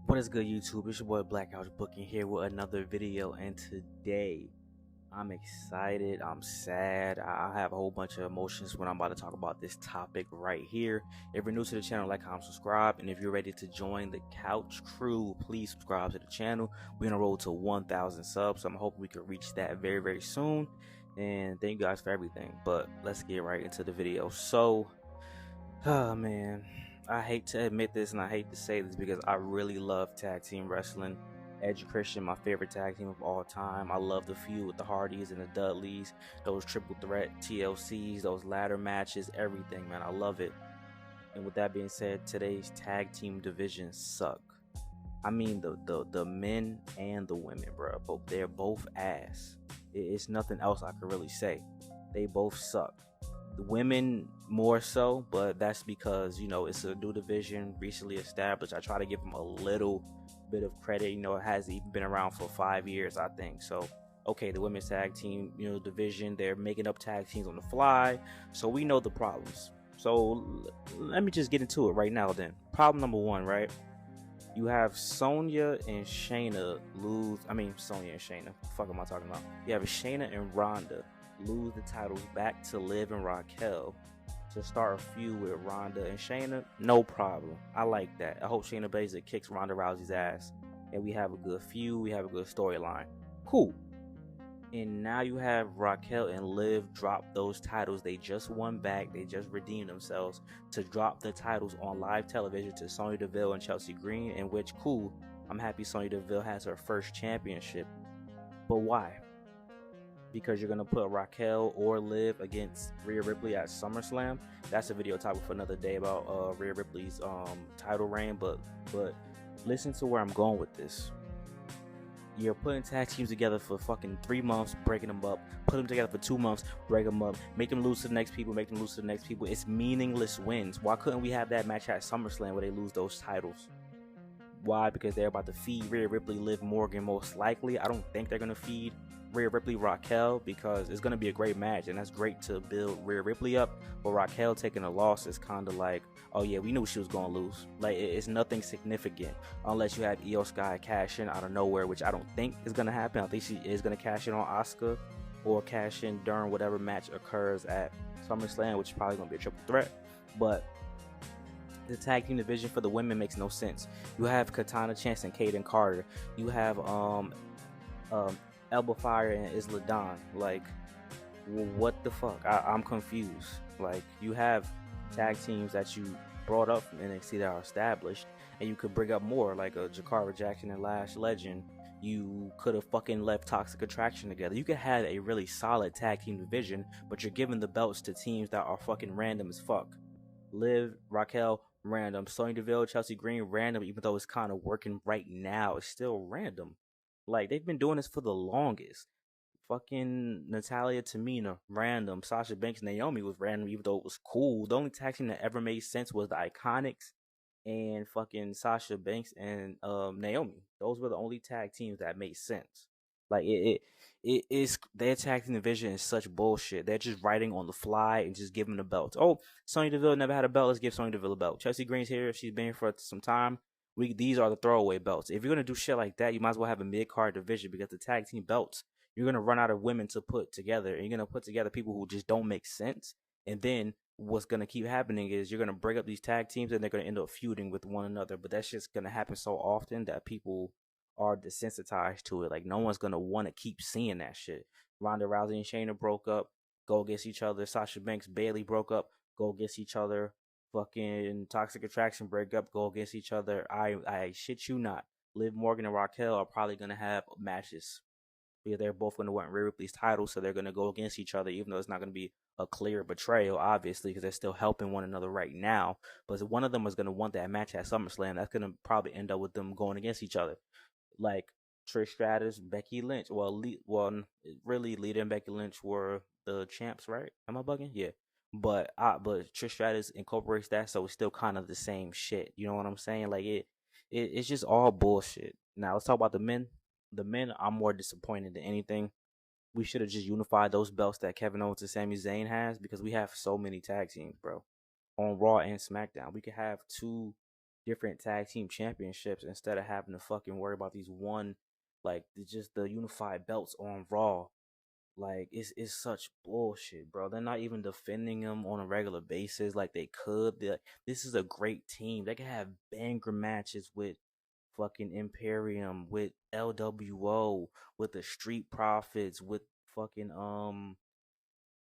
What is good, YouTube? It's your boy Black House Booking here with another video, and today I'm excited, I'm sad, I have a whole bunch of emotions when I'm about to talk about this topic right here. If you're new to the channel, like, comment, subscribe, and if you're ready to join the couch crew, please subscribe to the channel. We're on a road to 1,000 subs, so I'm hoping we can reach that very, very soon. And thank you guys for everything, but let's get right into the video. So, oh man, I hate to admit this and I hate to say this because I really love tag team wrestling. Edge and Christian, my favorite tag team of all time. I love the feud with the Hardys and the Dudleys, those triple threat TLCs, those ladder matches, everything, man. I love it. And with that being said, today's tag team divisions suck. I mean the men and the women, bro. They're both ass. It's nothing else I could really say. They both suck. The women more so, but that's because, you know, it's a new division recently established. I try to give them a little bit of credit. You know, it hasn't even been around for 5 years, I think. So okay, the women's tag team, you know, division, they're making up tag teams on the fly, so we know the problems. So let me just get into it right now then. Problem number one, right? You have Sonya and Shayna lose. I mean, Sonya and Shayna. What the fuck am I talking about? You have Shayna and Ronda lose the titles back to Liv and Raquel to start a feud with Ronda and Shayna. No problem. I like that. I hope Shayna Baszler kicks Ronda Rousey's ass and we have a good feud. We have a good storyline. Cool. And now you have Raquel and Liv drop those titles. They just won back. They just redeemed themselves to drop the titles on live television to Sonya Deville and Chelsea Green, in which, cool, I'm happy Sonya Deville has her first championship. But why? Because you're going to put Raquel or Liv against Rhea Ripley at SummerSlam. That's a video topic for another day about Rhea Ripley's title reign. But listen to where I'm going with this. You're putting tag teams together for fucking 3 months, breaking them up. Put them together for 2 months, break them up. Make them lose to the next people, make them lose to the next people. It's meaningless wins. Why couldn't we have that match at SummerSlam where they lose those titles? Why? Because they're about to feed Rhea Ripley, Liv Morgan most likely. I don't think they're going to feed Rhea Ripley, Raquel, because it's going to be a great match, and that's great to build Rhea Ripley up. But Raquel taking a loss is kind of like, oh yeah, we knew she was going to lose. Like, it's nothing significant unless you have Io Sky cash in out of nowhere, which I don't think is going to happen. I think she is going to cash in on Asuka or cash in during whatever match occurs at SummerSlam, which is probably going to be a triple threat. But the tag team division for the women makes no sense. You have Katana Chance and Kaden Carter. You have Elba Fire and Isla Dawn. Like, what the fuck? I'm confused. Like, you have tag teams that you brought up from NXT that are established, and you could bring up more, like a Jakara Jackson and Lash Legend. You could have fucking left Toxic Attraction together. You could have a really solid tag team division, but you're giving the belts to teams that are fucking random as fuck. Liv, Raquel, random. Sonya Deville, Chelsea Green, random. Even though it's kind of working right now, it's still random. Like, they've been doing this for the longest. Fucking Natalia, Tamina, random. Sasha Banks, Naomi was random, even though it was cool. The only tag team that ever made sense was the Iconics and fucking Sasha Banks and Naomi. Those were the only tag teams that made sense. Like, it is, their tag team division is such bullshit. They're just writing on the fly and just giving the belts. Oh, Sonya Deville never had a belt. Let's give Sonya Deville a belt. Chelsea Green's here. She's been here for some time. These are the throwaway belts. If you're gonna do shit like that, you might as well have a mid-card division, because the tag team belts, you're gonna run out of women to put together, and you're gonna put together people who just don't make sense. And then what's gonna keep happening is you're gonna break up these tag teams, and they're gonna end up feuding with one another. But that's just gonna happen so often that people are desensitized to it. Like, no one's gonna want to keep seeing that shit. Ronda Rousey and Shayna broke up, go against each other. Sasha Banks, Bayley broke up, go against each other. Fucking Toxic Attraction break up, go against each other. I shit you not. Liv Morgan and Raquel are probably gonna have matches, because they're both gonna want Rhea Ripley's title, so they're gonna go against each other, even though it's not gonna be a clear betrayal, obviously, because they're still helping one another right now. But one of them is gonna want that match at SummerSlam. That's gonna probably end up with them going against each other, like Trish Stratus, Becky Lynch. Well, really, Lita and Becky Lynch were the champs, right? Am I bugging? Yeah. But Trish Stratus incorporates that, so it's still kind of the same shit. You know what I'm saying? Like, it's just all bullshit. Now let's talk about the men. The men, I'm more disappointed than anything. We should have just unified those belts that Kevin Owens and Sami Zayn has, because we have so many tag teams, bro. On Raw and SmackDown, we could have two different tag team championships instead of having to fucking worry about these one, like just the unified belts on Raw. Like it's such bullshit, bro. They're not even defending them on a regular basis like they could. This is a great team. They can have banger matches with fucking Imperium, with LWO, with the Street Profits, with fucking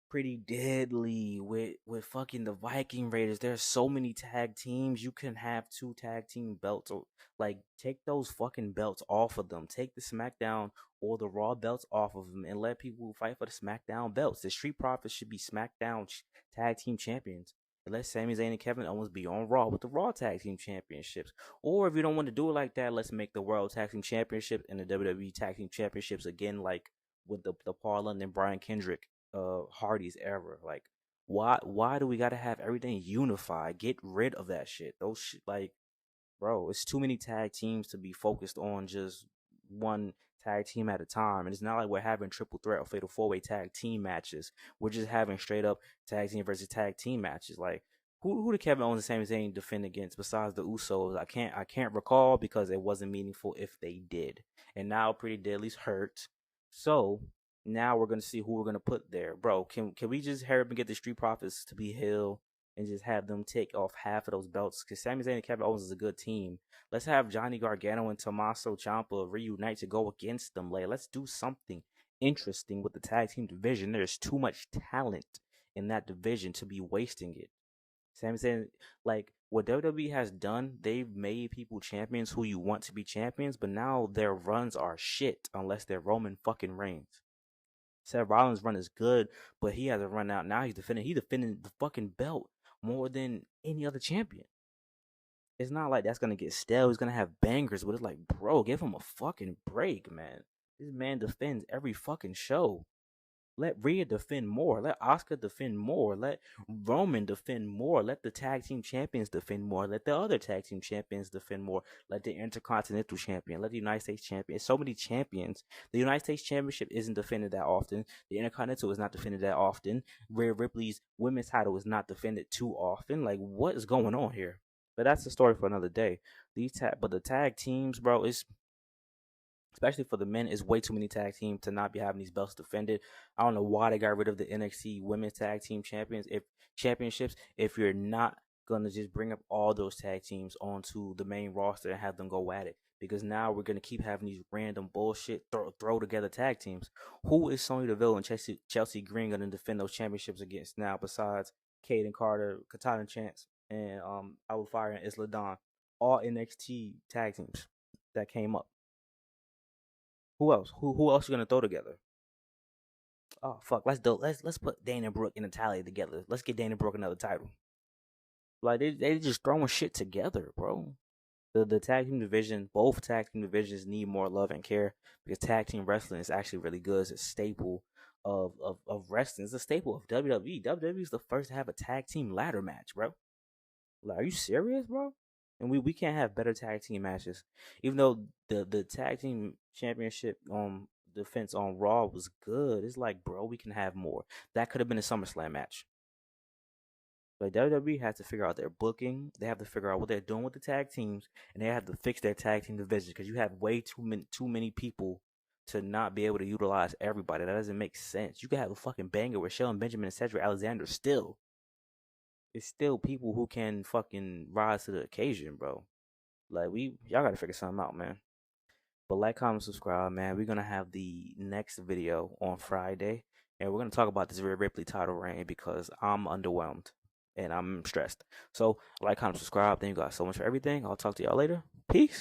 Pretty Deadly, with fucking the Viking Raiders. There's so many tag teams. You can have two tag team belts. Or, like, take those fucking belts off of them. Take the SmackDown or the Raw belts off of them and let people fight for the SmackDown belts. The Street Profits should be SmackDown tag team champions. And let Sami Zayn and Kevin Owens be on Raw with the Raw tag team championships. Or if you don't want to do it like that, let's make the World Tag Team Championship and the WWE Tag Team Championships again, like with the Paul London and Brian Kendrick Hardys ever. Like, why do we gotta have everything unified? Get rid of that shit. Those shit, like, bro, it's too many tag teams to be focused on just one tag team at a time. And it's not like we're having triple threat or fatal 4-way tag team matches. We're just having straight up tag team versus tag team matches. Like, who did Kevin Owens and Sami Zayn defend against besides the Usos? I can't recall because it wasn't meaningful if they did. And now Pretty Deadly's hurt. So now we're gonna see who we're gonna put there. Bro, can we just hurry up and get the Street Profits to be heel and just have them take off half of those belts? Because Sami Zayn and Kevin Owens is a good team. Let's have Johnny Gargano and Tommaso Ciampa reunite to go against them. Like, let's do something interesting with the tag team division. There's too much talent in that division to be wasting it. Sami Zayn, like, what WWE has done, they've made people champions who you want to be champions, but now their runs are shit unless they're Roman fucking Reigns. Seth Rollins' run is good, but he has a run out now. He's defending the fucking belt more than any other champion. It's not like that's gonna get stale. He's gonna have bangers, but it's like, bro, give him a fucking break, man. This man defends every fucking show. Let Rhea defend more. Let Asuka defend more. Let Roman defend more. Let the tag team champions defend more. Let the other tag team champions defend more. Let the Intercontinental champion. Let the United States champion. So many champions. The United States Championship isn't defended that often. The Intercontinental is not defended that often. Rhea Ripley's women's title is not defended too often. Like, what is going on here? But that's the story for another day. But the tag teams, bro, is especially for the men, is way too many tag teams to not be having these belts defended. I don't know why they got rid of the NXT Women's Tag Team Championships if you're not gonna just bring up all those tag teams onto the main roster and have them go at it. Because now we're gonna keep having these random bullshit throw together tag teams. Who is Sonya Deville and Chelsea Green gonna defend those championships against now besides Kaden Carter, Katana Chance, and Alba Fire and Isla Dawn, all NXT tag teams that came up. Who else? Who else you gonna throw together? Oh fuck, let's put Dana Brooke and Natalia together. Let's get Dana Brooke another title. Like they just throwing shit together, bro. The tag team division, both tag team divisions need more love and care because tag team wrestling is actually really good. It's a staple of wrestling. It's a staple of WWE. WWE is the first to have a tag team ladder match, bro. Like, are you serious, bro? And we can't have better tag team matches. Even though the tag team championship defense on Raw was good, it's like, bro, we can have more. That could have been a SummerSlam match. But WWE has to figure out their booking. They have to figure out what they're doing with the tag teams, and they have to fix their tag team division because you have way too many people to not be able to utilize everybody. That doesn't make sense. You could have a fucking banger with Shelton Benjamin and Cedric Alexander still. It's still people who can fucking rise to the occasion, bro. Like, y'all gotta figure something out, man. But like, comment, subscribe, man. We're gonna have the next video on Friday, and we're gonna talk about this Rhea Ripley title reign because I'm underwhelmed and I'm stressed. So like, comment, subscribe. Thank you guys so much for everything. I'll talk to y'all later. Peace.